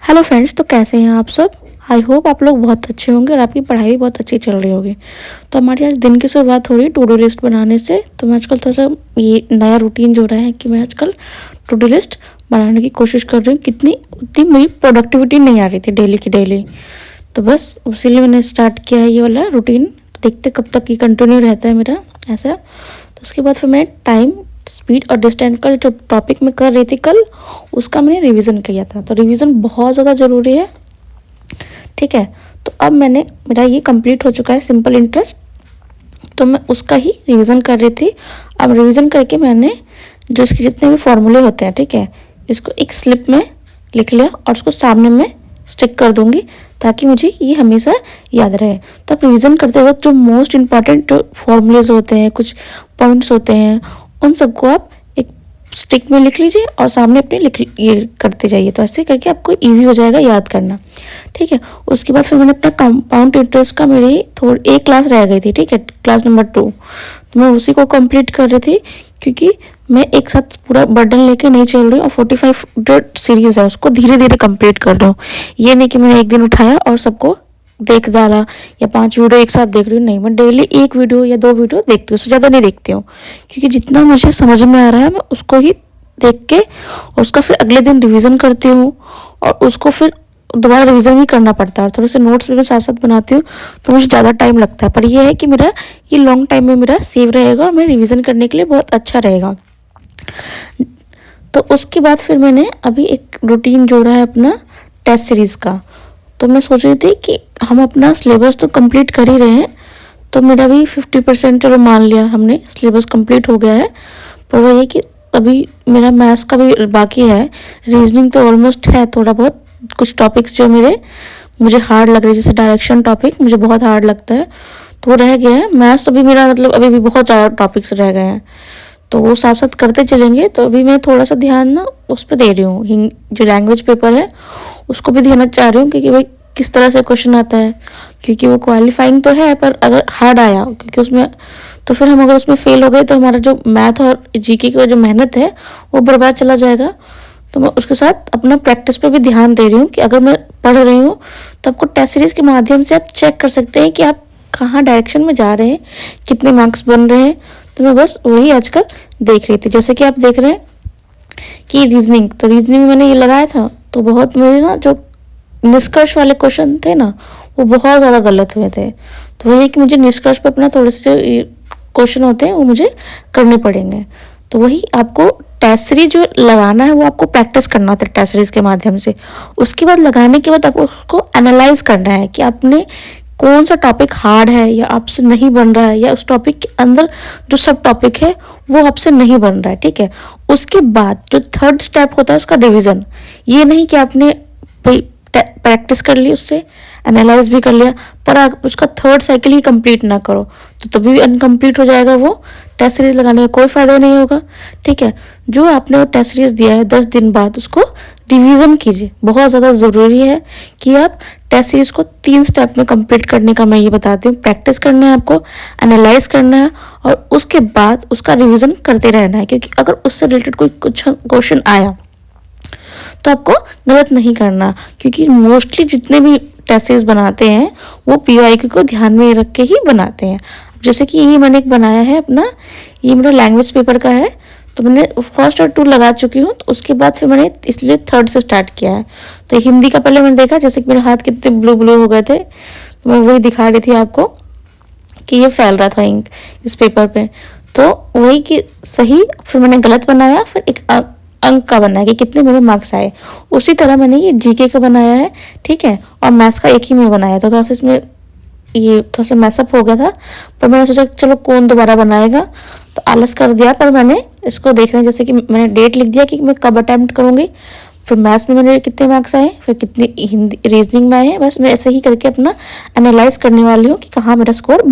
Hello friends, तो कैसे हैं आप सब। आई होप आप लोग बहुत अच्छे होंगे और आपकी पढ़ाई भी बहुत अच्छी चल रही होगी। तो हमारी आज दिन की शुरुआत हो रही है टू डू लिस्ट बनाने से। तो मैं आजकल थोड़ा सा ये नया रूटीन जो रहा है कि मैं आजकल टू डू लिस्ट बनाने की कोशिश कर रही हूँ। उतनी मेरी प्रोडक्टिविटी नहीं आ रही थी डेली की डेली, तो बस उसीलिए मैंने स्टार्ट किया है ये वाला रूटीन। देखते कब तक ये कंटिन्यू रहता है मेरा ऐसा। तो उसके बाद फिर मैंने टाइम, स्पीड और डिस्टेंस का जो टॉपिक मैं कर रही थी कल, उसका मैंने रिवीजन किया था। तो रिवीजन बहुत ज़्यादा ज़रूरी है, ठीक है। तो अब मेरा ये कंप्लीट हो चुका है सिंपल इंटरेस्ट, तो मैं उसका ही रिवीजन कर रही थी। अब रिवीजन करके मैंने जो इसके जितने भी फॉर्मूले होते हैं, ठीक है, इसको एक स्लिप में लिख लिया और उसको सामने में स्टिक कर दूंगी ताकि मुझे ये हमेशा याद रहे। तो अब रिवीजन करते वक्त जो मोस्ट इम्पॉर्टेंट फॉर्मूलेज होते हैं, कुछ पॉइंट्स होते हैं, उन सबको आप एक स्टिक में लिख लीजिए और सामने अपने ये करते जाइए। तो ऐसे करके आपको इजी हो जाएगा याद करना, ठीक है। उसके बाद फिर मैंने अपना कंपाउंड इंटरेस्ट का मेरी थोड़ी एक क्लास रह गई थी, ठीक है, क्लास नंबर 2। तो मैं उसी को कंप्लीट कर रही थी क्योंकि मैं एक साथ पूरा बर्डन लेके नहीं चल रही हूँ और 45 जो सीरीज़ है उसको धीरे धीरे कंप्लीट कर रही हूँ। ये नहीं कि मैंने एक दिन उठाया और सबको देख डाला या 5 वीडियो एक साथ देख रही हूँ, नहीं, मैं डेली 1 वीडियो या 2 वीडियो देखती हूँ, उससे ज़्यादा नहीं देखती हूँ। क्योंकि जितना मुझे समझ में आ रहा है मैं उसको ही देख के और उसका फिर अगले दिन रिवीजन करती हूँ और उसको फिर दोबारा रिवीजन भी करना पड़ता है और थोड़े से नोट्स भी मैं साथ साथ बनाती हूँ, तो मुझे ज़्यादा टाइम लगता है। पर यह है कि मेरा ये लॉन्ग टाइम में मेरा सेव रहेगा और मेरा रिवीजन करने के लिए बहुत अच्छा रहेगा। तो उसके बाद फिर मैंने अभी एक रूटीन जोड़ा है अपना टेस्ट सीरीज़ का। तो मैं सोच रही थी कि हम अपना सिलेबस तो कंप्लीट कर ही रहे हैं, तो मेरा भी 50% चलो मान लिया हमने सिलेबस कंप्लीट हो गया है। पर वही है कि अभी मेरा मैथ्स का भी बाकी है, रीजनिंग तो ऑलमोस्ट है, थोड़ा बहुत कुछ टॉपिक्स जो मुझे हार्ड लग रहे हैं, जैसे डायरेक्शन टॉपिक मुझे बहुत हार्ड लगता है, तो वो रह गया है। मैथ्स तो भी मेरा मतलब अभी भी बहुत ज़्यादा टॉपिक्स रह गए हैं, तो वो साथ साथ करते चलेंगे। तो अभी मैं थोड़ा सा ध्यान ना उस पर दे रही हूँ, जो लैंग्वेज पेपर है उसको भी देना चाह रही हूँ, क्योंकि भाई किस तरह से क्वेश्चन आता है, क्योंकि वो क्वालिफाइंग तो है पर अगर हार्ड आया क्योंकि उसमें, तो फिर हम अगर उसमें फेल हो गए तो हमारा जो मैथ और जीके की जो मेहनत है वो बर्बाद चला जाएगा। तो मैं उसके साथ अपना प्रैक्टिस पे भी ध्यान दे रही हूँ कि अगर मैं पढ़ रही हूँ तो आपको टेस्ट सीरीज के माध्यम से आप चेक कर सकते हैं कि आप कहाँ डायरेक्शन में जा रहे हैं, कितने मार्क्स बन रहे हैं। तो मैं बस वही आजकल देख रही थी। जैसे कि आप देख रहे हैं कि रीजनिंग, तो रीजनिंग में मैंने ये लगाया था, तो बहुत मेरे ना जो निष्कर्ष वाले क्वेश्चन थे ना वो बहुत ज़्यादा गलत हुए थे। तो वही कि मुझे निष्कर्ष पे अपना थोड़े से जो क्वेश्चन होते हैं वो मुझे करने पड़ेंगे। तो वही आपको टेस्ट सीरीज जो लगाना है वो आपको प्रैक्टिस करना होता है टेस्ट सीरीज के माध्यम से। उसके बाद लगाने के बाद आपको उसको एनालाइज करना है कि आपने कौन सा टॉपिक हार्ड है या आपसे नहीं बन रहा है, या उस टॉपिक के अंदर जो सब टॉपिक है वो आपसे नहीं बन रहा है, ठीक है। उसके बाद जो थर्ड स्टेप होता है उसका रिवीजन। ये नहीं कि आपने भाई प्रैक्टिस कर ली, उससे एनालाइज भी कर लिया, पर आप उसका थर्ड साइकिल ही कंप्लीट ना करो तो तभी भी अनकम्प्लीट हो जाएगा, वो टेस्ट सीरीज लगाने का कोई फ़ायदा नहीं होगा, ठीक है। जो आपने वो टेस्ट सीरीज दिया है 10 दिन बाद उसको रिवीजन कीजिए। बहुत ज़्यादा ज़रूरी है कि आप टेस्ट सीरीज को 3 स्टेप में कंप्लीट करने का मैं ये बताती हूँ। प्रैक्टिस करना है आपको, एनालाइज करना है और उसके बाद उसका रिवीजन करते रहना है, क्योंकि अगर उससे रिलेटेड कोई कुछ क्वेश्चन आया तो आपको गलत नहीं करना, क्योंकि मोस्टली जितने भी टेस्ट सीरीज बनाते हैं वो पीवाईक्यू को ध्यान में रख के ही बनाते हैं। जैसे कि ये मैंने एक बनाया है अपना, ये मेरा लैंग्वेज पेपर का है, तो मैंने फर्स्ट और 2 लगा चुकी हूँ। तो उसके बाद फिर मैंने इसलिए थर्ड से स्टार्ट किया है। तो हिंदी का पहले मैंने देखा, जैसे कि मेरे हाथ कितने ब्लू ब्लू हो गए थे, तो मैं वही दिखा रही थी आपको कि ये फैल रहा था इंक इस पेपर पे। तो वही कि सही, फिर मैंने गलत बनाया, फिर एक अंक का बनाया कि कितने मेरे मार्क्स आए। उसी तरह मैंने ये जीके का बनाया है, ठीक है, और मैथ्स का एक ही में बनाया था। तो इसमें ये थोड़ा सा मैसअप हो गया था, पर मैंने सोचा चलो कौन दोबारा बनाएगा, तो आलस कर दिया। पर मैंने इसको देख रहे हैं, जैसे कि मैंने डेट लिख दिया कि मैं कब अटैम्प्ट करूँगी, फिर मैथ्स में मैंने कितने मार्क्स आए, फिर कितने हिंदी रीजनिंग में आए। बस मैं ऐसे ही करके अपना एनालाइज करने वाली हूँ कि कहाँ मेरा स्कोर